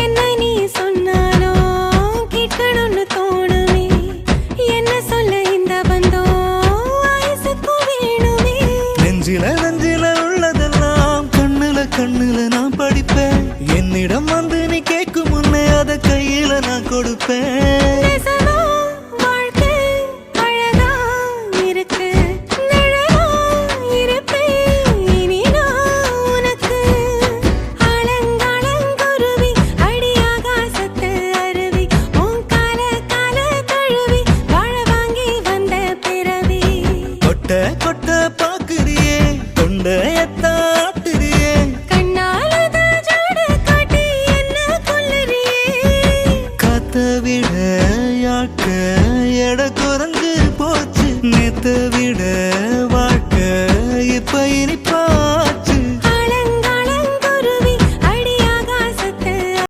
என்ன நீ சொன்னாலோ கேட்கணும்னு தோணுமே. என்ன சொல்ல இந்த பந்தோ வயசுக்கு வேணுமே. நெஞ்சில உள்ளதெல்லாம் கண்ணுல நான் படிப்பேன். என்னிடம் வந்து நீ கேட்கும் முன்னே அத கையில நான் கொடுப்பேன். நெசமா வாழ்க்கை அழகா இருக்கு. நிழலா இருப்பேன் இனி நான் உனக்கு. ஆலங்குருவி அடி ஆகாசத்து அருவி. உன் கால தழுவி வாழ வாங்கி வந்த பிறவி. கொட்ட பாக்குறியே தொண்டையத்தாட்டுறியே. கண்ணாலத ஜாட காட்டி என்ன கொல்லுறியே. காத்த விட